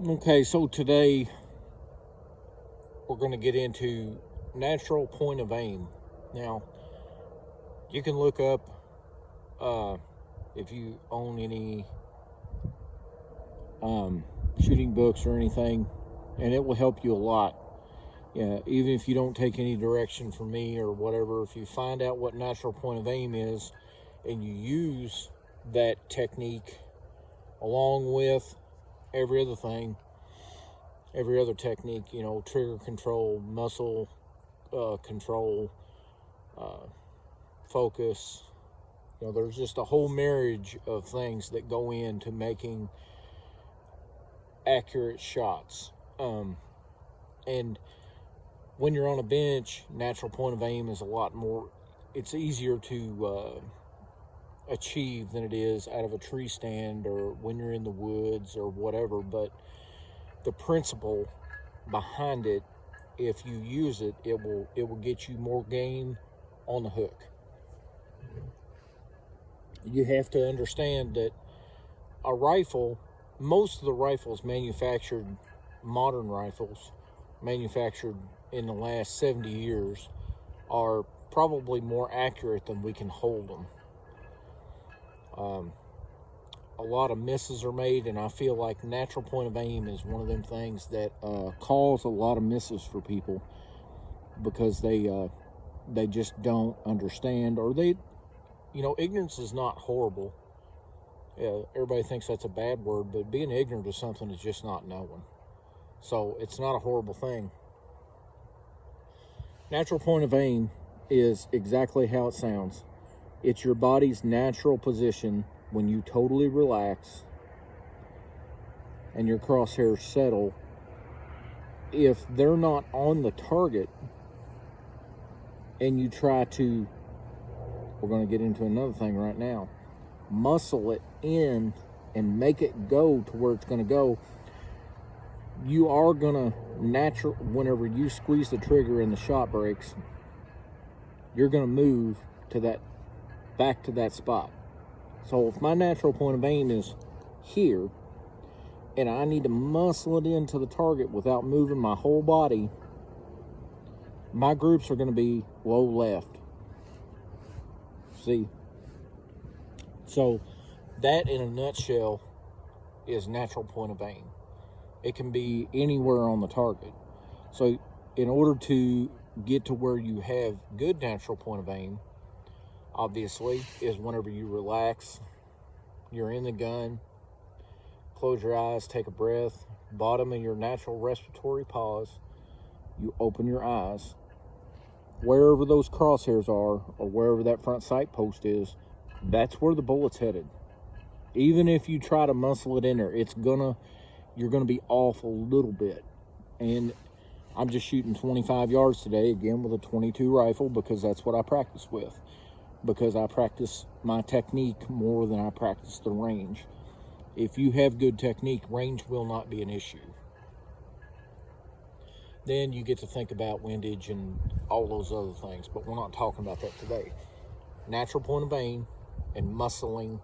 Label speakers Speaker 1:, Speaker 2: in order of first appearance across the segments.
Speaker 1: Okay, so today we're going to get into natural point of aim. Now, you can look up if you own any shooting books or anything, and it will help you a lot. Yeah, even if you don't take any direction from me or whatever, if you find out what natural point of aim is and you use that technique along with every other thing, every other technique, trigger control, muscle control, focus. There's just a whole marriage of things that go into making accurate shots. And when you're on a bench, natural point of aim is a lot more, it's easier to achieve than it is out of a tree stand or when you're in the woods or whatever. But the principle behind it, if you use it, it will get you more game on the hook. You have to understand that a rifle, most of the rifles manufactured, modern rifles manufactured in the last 70 years, are probably more accurate than we can hold them. A lot of misses are made, and I feel like natural point of aim is one of them things that cause a lot of misses for people because they just don't understand, or ignorance is not horrible. Yeah, everybody thinks that's a bad word, but being ignorant of something is just not knowing. So it's not a horrible thing. Natural point of aim is exactly how it sounds. It's your body's natural position when you totally relax and your crosshairs settle. If they're not on the target and you try to, we're going to get into another thing right now, muscle it in and make it go to where it's going to go, you are going to whenever you squeeze the trigger and the shot breaks, you're going to move to that, back to that spot. So if my natural point of aim is here and I need to muscle it into the target without moving my whole body, my groups are going to be low left. See? So that in a nutshell is natural point of aim. It can be anywhere on the target. So in order to get to where you have good natural point of aim, obviously, is whenever you relax, you're in the gun, close your eyes, take a breath, bottom of your natural respiratory pause, you open your eyes. Wherever those crosshairs are, or wherever that front sight post is, that's where the bullet's headed. Even if you try to muscle it in there, you're gonna be off a little bit. And I'm just shooting 25 yards today, again with a 22 rifle, because that's what I practice with. Because I practice my technique more than I practice the range. If you have good technique, range will not be an issue. Then you get to think about windage and all those other things, but we're not talking about that today. Natural point of aim and muscling.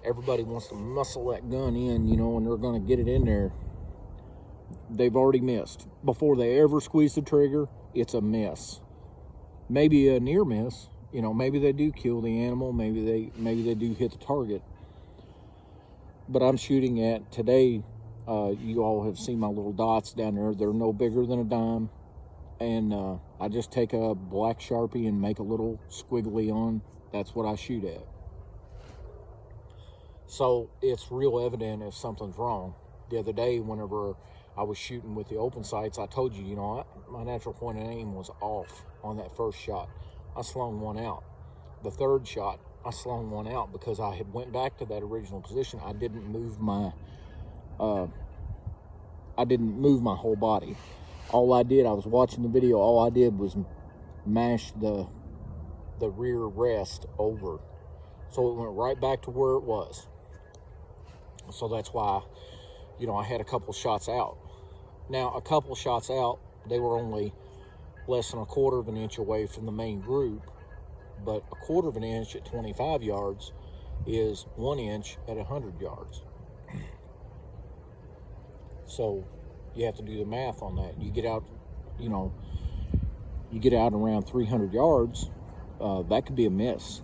Speaker 1: Everybody wants to muscle that gun in, and they're going to get it in there. They've already missed. Before they ever squeeze the trigger, it's a miss. Maybe a near miss. Maybe they do kill the animal. Maybe they do hit the target. But I'm shooting at today. You all have seen my little dots down there. They're no bigger than a dime. And I just take a black Sharpie and make a little squiggly on. That's what I shoot at. So it's real evident if something's wrong. The other day, whenever I was shooting with the open sights, I told you, my natural point of aim was off on that first shot. I slung one out. The third shot, I slung one out because I had went back to that original position. I didn't move my whole body. All I did, I was watching the video, all I did was mash the rear rest over. So it went right back to where it was. So that's why, I had a couple shots out. Now, a couple shots out, they were only less than a quarter of an inch away from the main group, but a quarter of an inch at 25 yards is 1 inch at 100 yards. So you have to do the math on that. You get out, you know, you get out around 300 yards, that could be a miss,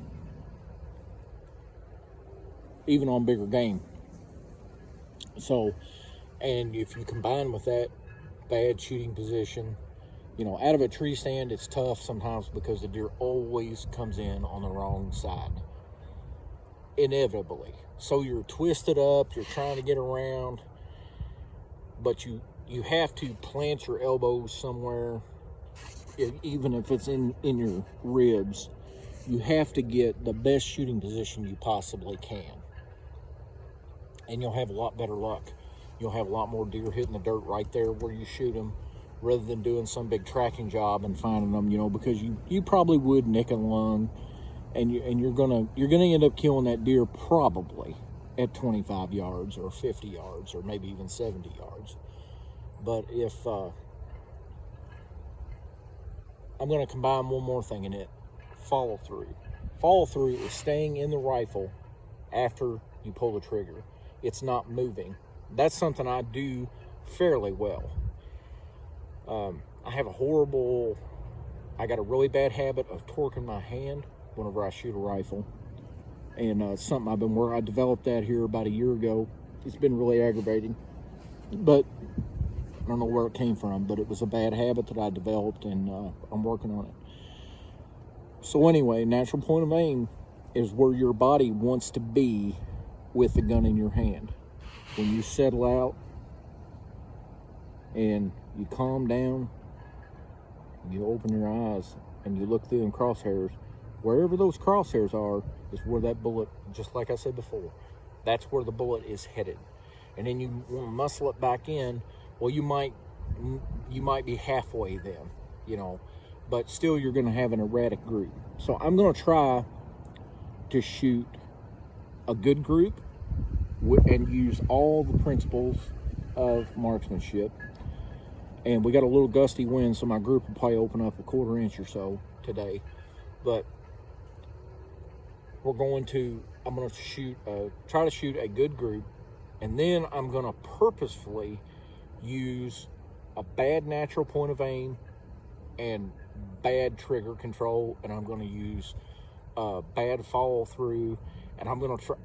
Speaker 1: even on bigger game. So, and if you combine with that bad shooting position, you know, out of a tree stand, it's tough sometimes because the deer always comes in on the wrong side, inevitably. So you're twisted up, you're trying to get around, but you have to plant your elbows somewhere, even if it's in your ribs. You have to get the best shooting position you possibly can, and you'll have a lot better luck. You'll have a lot more deer hitting the dirt right there where you shoot them, rather than doing some big tracking job and finding them, you know, because you probably would nick and lung, and you're gonna end up killing that deer probably at 25 yards or 50 yards or maybe even 70 yards. But if I'm going to combine one more thing in it, follow through. Follow through is staying in the rifle after you pull the trigger. It's not moving. That's something I do fairly well. I got a really bad habit of torquing my hand whenever I shoot a rifle. And it's something I developed that here about a year ago. It's been really aggravating. But I don't know where it came from, but it was a bad habit that I developed, and I'm working on it. So anyway, natural point of aim is where your body wants to be with the gun in your hand. When you settle out and you calm down, you open your eyes and you look through them crosshairs, wherever those crosshairs are is where that bullet, just like I said before, that's where the bullet is headed. And then you want to muscle it back in. Well, you might be halfway then, you know, but still you're going to have an erratic group. So I'm going to try to shoot a good group and use all the principles of marksmanship. And we got a little gusty wind, so my group will probably open up a 1/4 inch or so today. But I'm going to try to shoot a good group, and then I'm going to purposefully use a bad natural point of aim and bad trigger control, and I'm going to use bad follow through, and I'm going to try.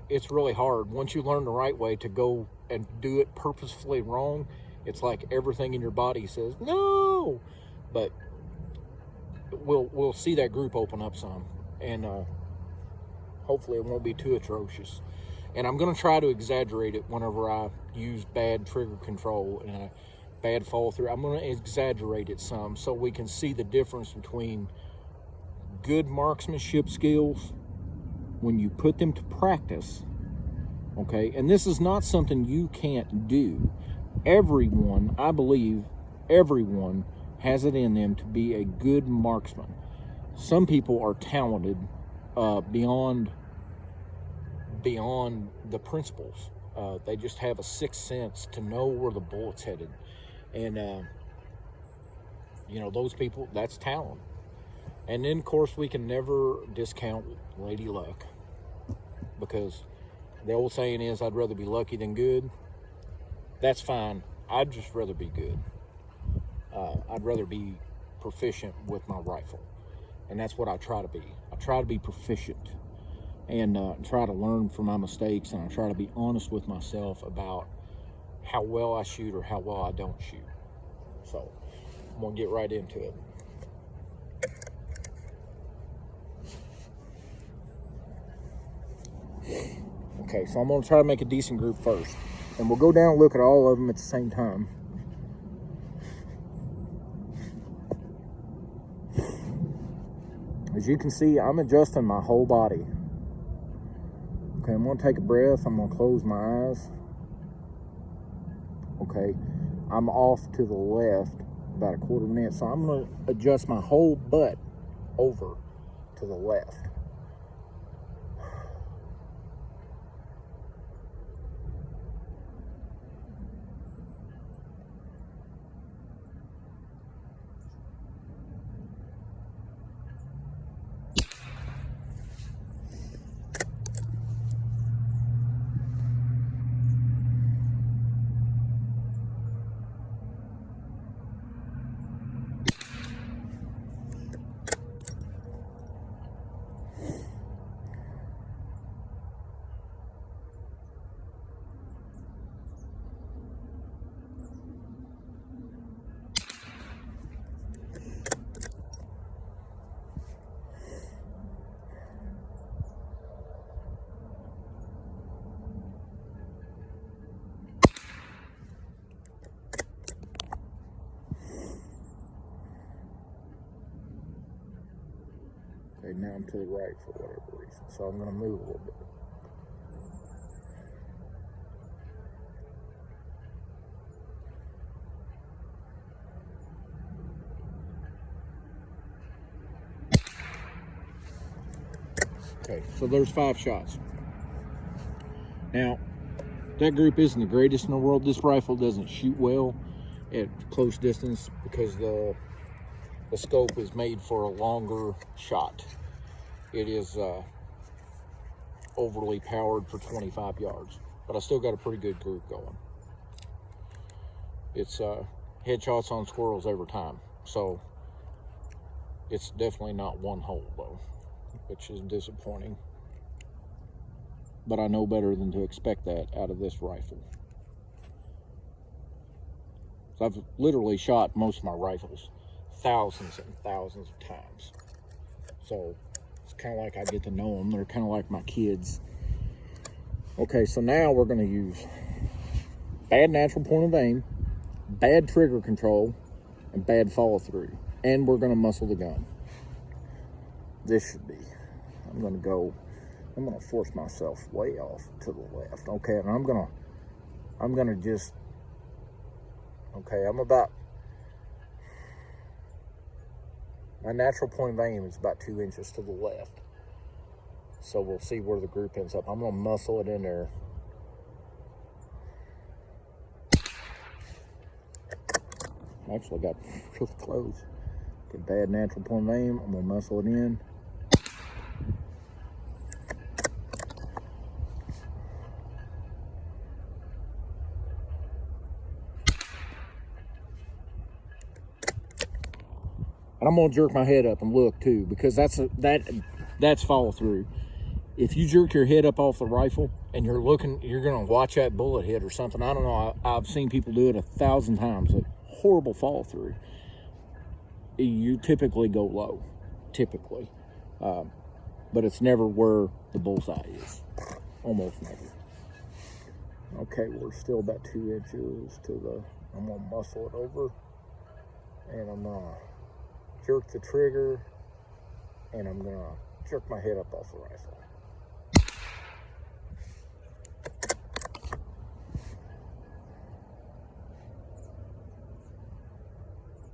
Speaker 1: It's really hard once you learn the right way to go and do it purposefully wrong. It's like everything in your body says no, but we'll see that group open up some, and hopefully it won't be too atrocious. And I'm going to try to exaggerate it whenever I use bad trigger control and bad follow through. I'm going to exaggerate it some so we can see the difference between good marksmanship skills when you put them to practice, okay? And this is not something you can't do. Everyone, I believe, everyone has it in them to be a good marksman. Some people are talented beyond the principles. They just have a sixth sense to know where the bullet's headed. And, you know, those people, that's talent. And then, of course, we can never discount Lady Luck, because the old saying is, I'd rather be lucky than good. That's fine. I'd just rather be good. I'd rather be proficient with my rifle. And that's what I try to be. I try to be proficient and try to learn from my mistakes, and I try to be honest with myself about how well I shoot or how well I don't shoot. So I'm going to get right into it. Okay, so I'm going to try to make a decent group first, and we'll go down and look at all of them at the same time. As you can see, I'm adjusting my whole body. Okay, I'm going to take a breath. I'm going to close my eyes. Okay, I'm off to the left about a 1/4 minute, so I'm going to adjust my whole butt over to the left. now I'm to the right for whatever reason. So I'm going to move a little bit. Okay, so there's 5 shots. Now, that group isn't the greatest in the world. This rifle doesn't shoot well at close distance because the scope is made for a longer shot. It is overly powered for 25 yards, but I still got a pretty good group going. It's headshots on squirrels every time, so it's definitely not one hole though, which is disappointing. But I know better than to expect that out of this rifle. So I've literally shot most of my rifles thousands and thousands of times. So it's kind of like I get to know them. They're kind of like my kids. Okay, so now we're going to use bad natural point of aim, bad trigger control, and bad follow through. And we're going to muscle the gun. This should be. I'm going to force myself way off to the left. Okay, and I'm gonna just, okay, my natural point of aim is about 2 inches to the left. So we'll see where the group ends up. I'm gonna muscle it in there. Actually got really close. Get bad natural point of aim. I'm gonna muscle it in. And I'm gonna jerk my head up and look too, because that's follow through. If you jerk your head up off the rifle and you're looking, you're gonna watch that bullet hit or something. I don't know. I've seen people do it 1,000 times. A horrible follow through. You typically go low, typically, but it's never where the bullseye is. Almost never. Okay, we're still about 2 inches to the. I'm gonna muscle it over, and I'm gonna jerk the trigger, and I'm gonna jerk my head up off the rifle.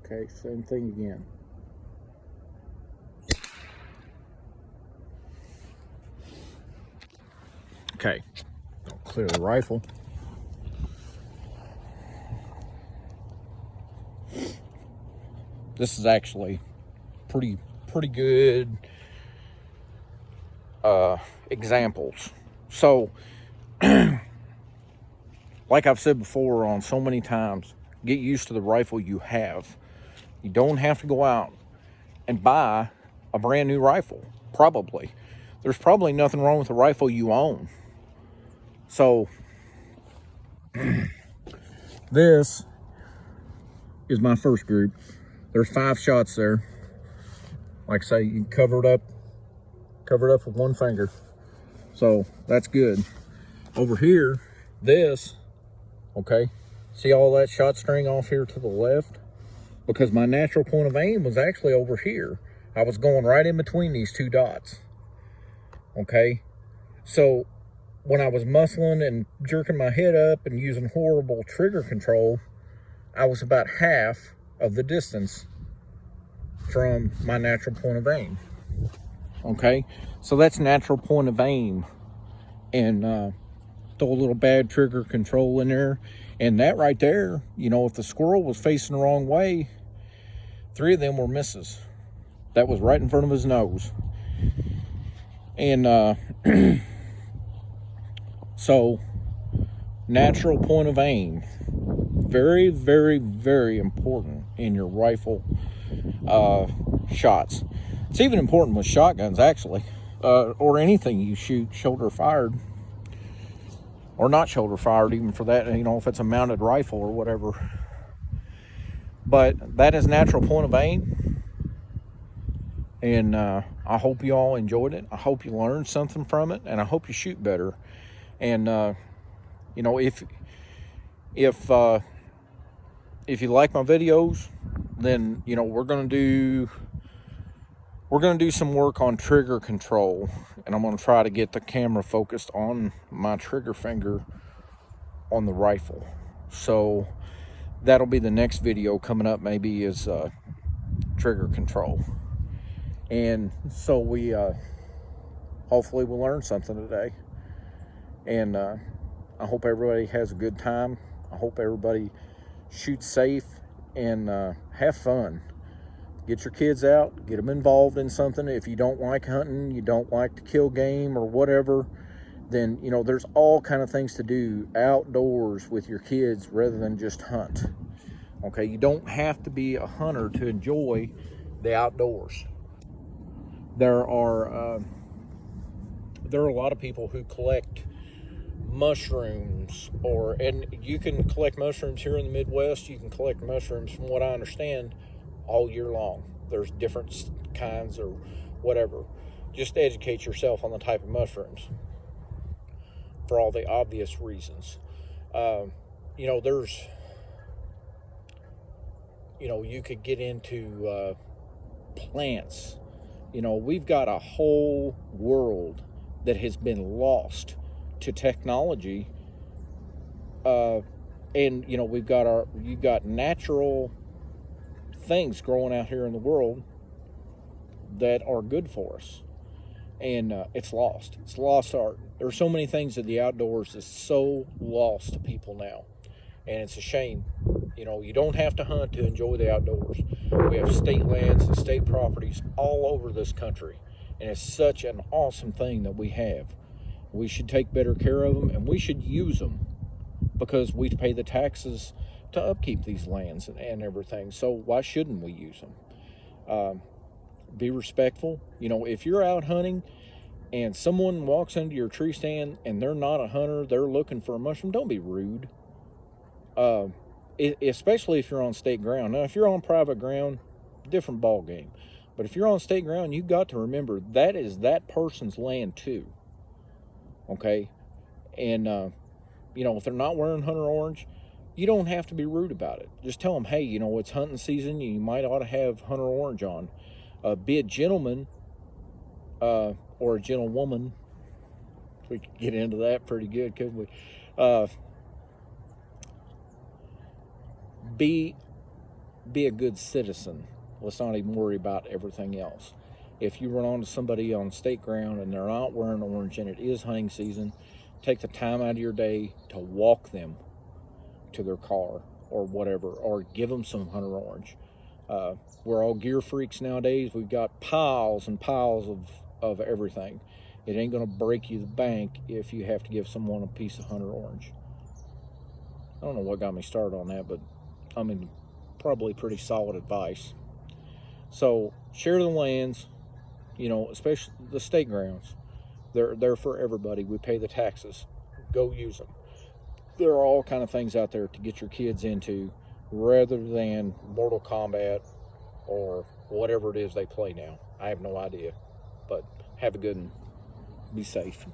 Speaker 1: Okay, same thing again. Okay, I'll clear the rifle. This is actually pretty good examples. So, like I've said before on so many times, get used to the rifle you have. You don't have to go out and buy a brand new rifle, probably. There's probably nothing wrong with the rifle you own. So, this is my first group. There's 5 shots there. Like I say, you cover it up with one finger. So that's good. Over here, this, okay, see all that shot string off here to the left? Because my natural point of aim was actually over here. I was going right in between these 2 dots. Okay, so when I was muscling and jerking my head up and using horrible trigger control, I was about half of the distance from my natural point of aim. Okay, so that's natural point of aim, and throw a little bad trigger control in there, and that right there, you know, if the squirrel was facing the wrong way, 3 of them were misses. That was right in front of his nose. And so natural point of aim, very, very, very important in your rifle shots. It's even important with shotguns, actually, or anything you shoot shoulder fired, or not shoulder fired, even for that, you know, if it's a mounted rifle or whatever. But that is natural point of aim, and I hope you all enjoyed it. I hope you learned something from it, and I hope you shoot better. And you know, if you like my videos, then, you know, we're going to do we're going to do some work on trigger control, and I'm going to try to get the camera focused on my trigger finger on the rifle. So that'll be the next video coming up, maybe, is trigger control. And so we hopefully we'll learn something today, and I hope everybody has a good time. I hope everybody shoots safe and have fun. Get your kids out, get them involved in something. If you don't like hunting, you don't like to kill game or whatever, then, you know, there's all kind of things to do outdoors with your kids rather than just hunt. Okay, you don't have to be a hunter to enjoy the outdoors. There are a lot of people who collect mushrooms, and you can collect mushrooms here in the Midwest. You can collect mushrooms, from what I understand, all year long. There's different kinds or whatever. Just educate yourself on the type of mushrooms, for all the obvious reasons. You know, you could get into plants. You know, we've got a whole world that has been lost to technology, and you know, you've got natural things growing out here in the world that are good for us, and it's lost art. There's so many things that the outdoors is so lost to people now, and it's a shame. You know, you don't have to hunt to enjoy the outdoors. We have state lands and state properties all over this country, and it's such an awesome thing that we have. We should take better care of them, and we should use them, because we pay the taxes to upkeep these lands and everything. So why shouldn't we use them? Be respectful. You know, if you're out hunting and someone walks into your tree stand and they're not a hunter, they're looking for a mushroom, don't be rude. Especially if you're on state ground. Now, if you're on private ground, different ball game. But if you're on state ground, you've got to remember that is that person's land too. Okay? And, you know, if they're not wearing hunter orange, you don't have to be rude about it. Just tell them, hey, you know, it's hunting season. You might ought to have hunter orange on. Be a gentleman, or a gentlewoman. We could get into that pretty good, couldn't we? Be a good citizen. Let's not even worry about everything else. If you run onto somebody on state ground and they're not wearing orange and it is hunting season, take the time out of your day to walk them to their car or whatever, or give them some hunter orange. We're all gear freaks nowadays. We've got piles and piles of everything. It ain't gonna break you the bank if you have to give someone a piece of hunter orange. I don't know what got me started on that, but I mean, probably pretty solid advice. So share the lands, you know, especially the state grounds. They're for everybody. We pay the taxes. Go use them. There are all kind of things out there to get your kids into, rather than Mortal Kombat or whatever it is they play now. I have no idea. But have a good one. Be safe.